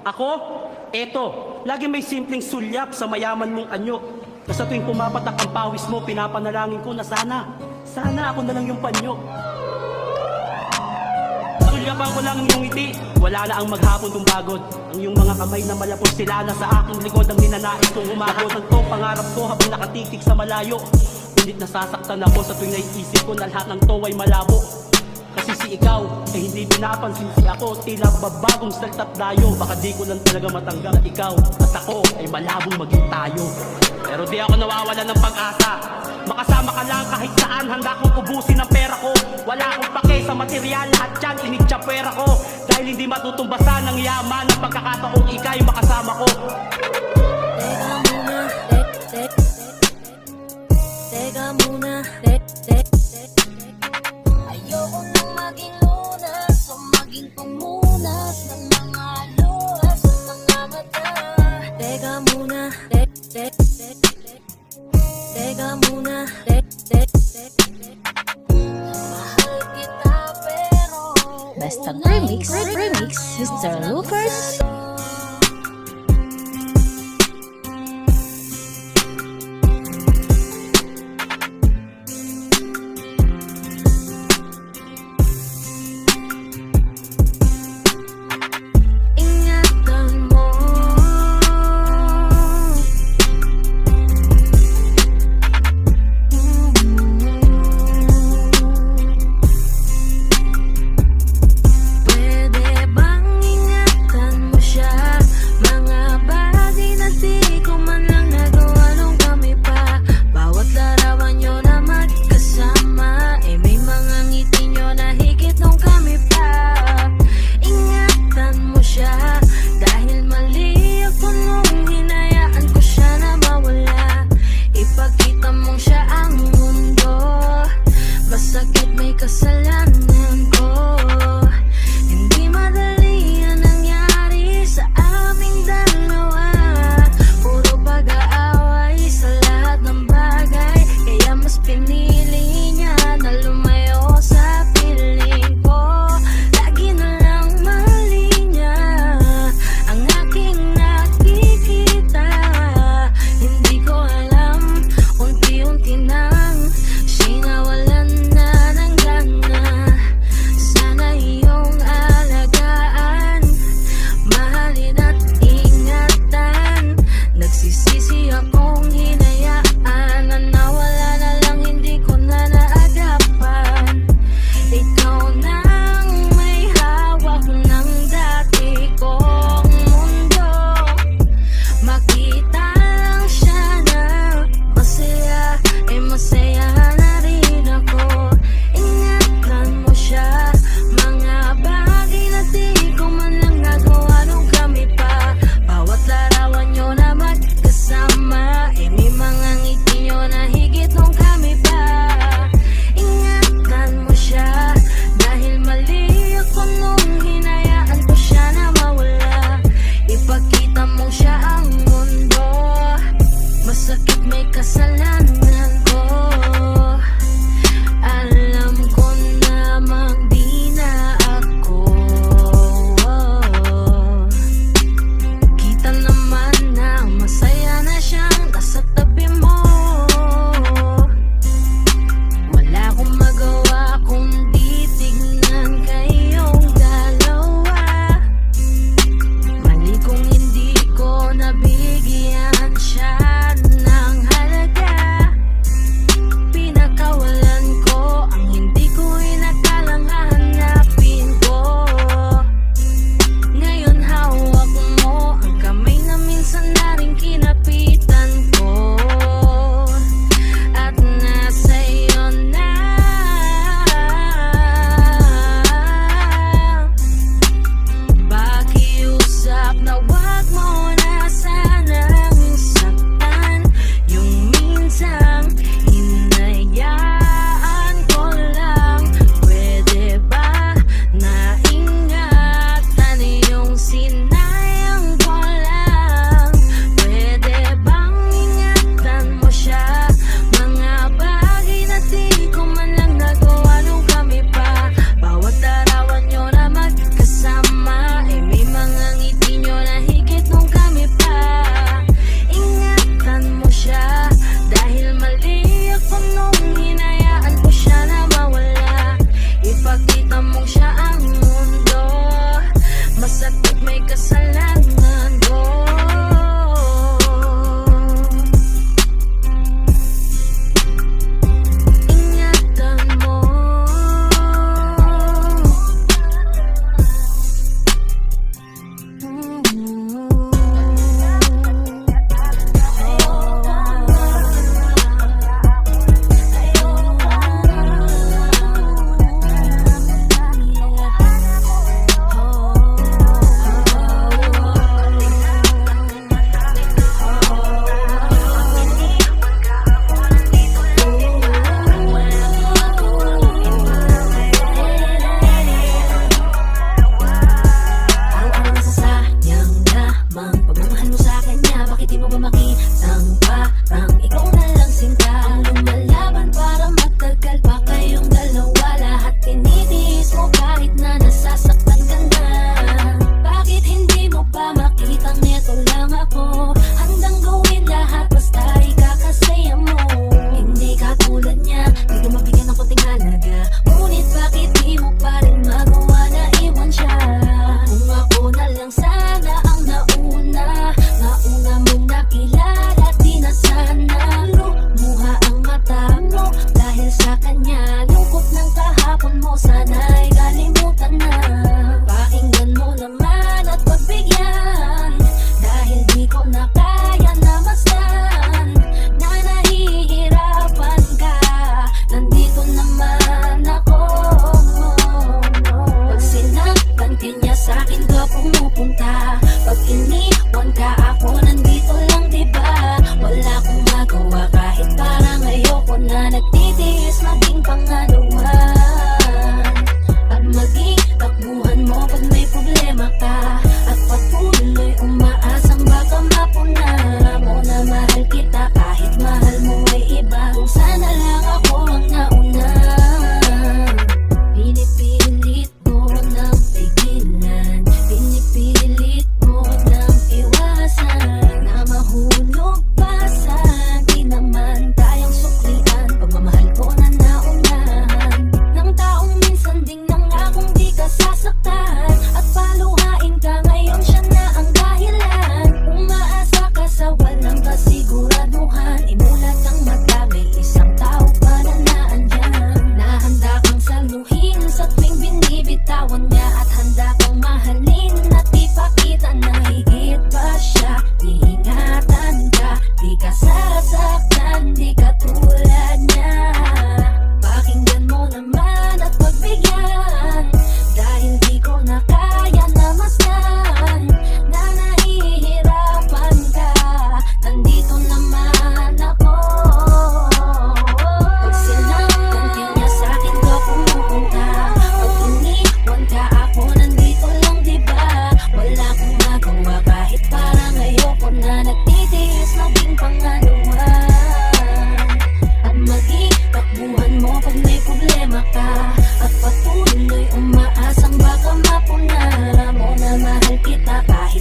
Ako, eto, lagi may simpleng sulyap sa mayaman mong anyo. Na sa tuwing pumapatak ang pawis mo, pinapanalangin ko na sana ako na lang yung panyo. Sulyapan ko lang yung ngiti, wala na ang maghapon kong pagod. Ang iyong mga kamay na malapos sila na sa aking likod ang ninanais kong humagod. Ang to pangarap ko habang nakatitig sa malayo. Pilit nasasaktan ako sa tuwing naiisip ko na lahat ng to ay malabo. Kasi si ikaw ay hindi pinapansin, si ako tila babagong salta't dayo. Baka di ko lang talaga matanggap na ikaw at ako ay malabong maging tayo. Pero di ako nawawala ng pag-asa, makasama ka lang kahit saan. Handa kong ubusin ang pera ko, wala akong pake sa material. Lahat yan initsapwera ko, dahil hindi matutumbasan ng yaman ng pagkakataong ika'y makasama ko. Teka muna, ayoko nang maging lunas o maging pumunas ng mga luha sa mga mata. Teka muna, mahal kita pero Basta remix, Mr. Lucas. ingatan mo. Pwede bang ingatan mo siya? Mga bagay na di ko man lang nagawa nung kami pa. Bawat larawan nyo na magkasama, eh may mga ngiti nyo na higit nung kami pa. Ingatan mo siya, dahil mali ako nung hinayaan ko siya na mawala. Ipakita mong siya ang mundo, masakit may kasalanan ko. Hindi madali ang nangyari sa aming dalawa. Puro pag-aaway sa lahat ng bagay, kaya mas pinili niya na lumayo sa piling ko. Lagi na lang mali niya ang aking nakikita. Hindi ko alam, unti-unti nang sinawalan na ng gana. Sana iyong alagaan, mahalin at ingatan. Nagsisisi akong hinayaan na nawala na lang, hindi ko na naagapan. Ikaw nang may hawak ng dati kong mundo. Makita lang siya na masaya, eh masaya na rin ako. Ingatan mo siya, mga bagay na di ko man lang nagawa nung kami pa. Bawat larawan nyo na magkasama, eh may mga ngiti nyo na higit nung kami pa. Ingatan mo siya, dahil mali ako nung hinayaan ko siya na mawala. Ipakita mong siya ang mundo, masakit may kasalanan ko. Alam ko namang di na ako. Kita naman na masaya na siyang nasa tabi mo. Wala akong magawa kundi tignan kayong dalawa. Mali kung hindi ko nabigyan siya ng halaga. Pinakawalan ko ang hindi ko inakalang hahanapin ko. Ngayon hawak mo ang kamay na minsan na rin kinapitan ko. At nasa iyo na pakiusap na wag mo na sanang saktan. Yung minsang hinayaan ko lang, pwede ba na ingatan yung sinayang ko lang? Pwede bang ingatan mo siya, mga bagay na di ko man lang nagawa nung kami pa. Bawat larawan nyo na magkasama, eh may mga ngiti nyo na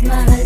mahal